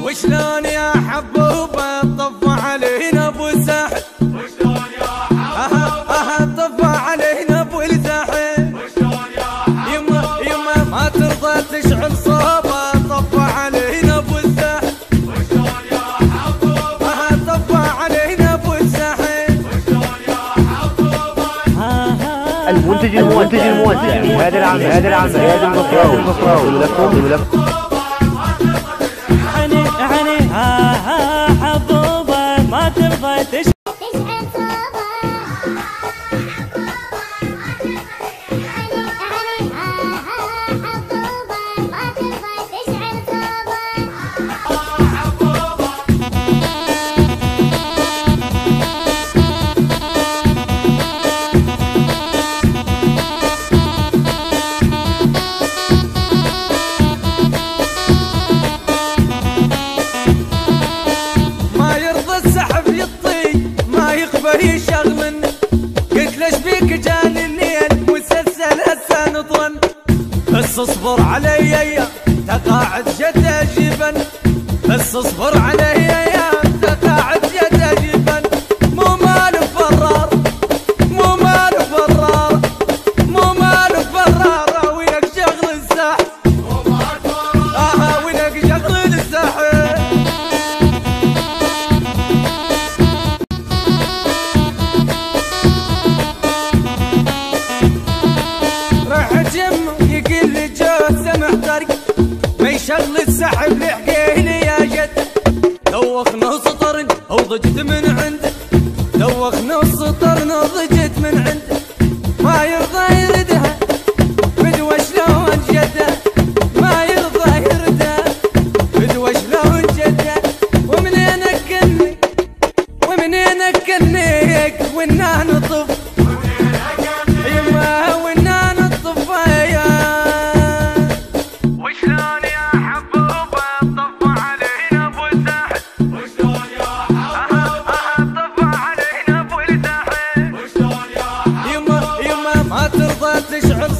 وشلون يا حبوبه طف علينا ابو الساحل، وشلون يا حبوبه طف علينا ابو الساحل، وشلون يا حبوبه يما ما ترضى تشعل صوبه طف علينا ابو الساحل، وشلون يا حبوبه طف علينا ابو الساحل، وشلون يا حبوبه. المنتج الموزع هذا العام زياد المفراوي لكم حبوبة ما ترضى تشعل يشغلن. قلت ليش بيك جاني الليل مسلسل هسه نطرن، بس اصبر علي يا تقاعد جد جبن، بس اصبر علي يا تقاعد جد جبن. مو مال فرار مو مال فرار مو مال فرار وينك شغل الساحل، مو مال فرار وينك شغل الساحل. يقول لي جوزه محترق ما يشغل السحب لحقيني يا جد، دوخنا سطر وضجت من عنده، دوخنا سطر وضجت من عنده، ما يرضى يردها بدوى شلون جده، ما يرضى يردها بدوى شلون جده. ومنينك كني ومنينك كنيك ونا نطف يما ونا نطف. وشلون يا حبوبه طف علينا ابو الساحل، وشلون يا حبوبه طف علينا ابو الساحل، وشلون يا حبوبه يما ما ترضى تشعل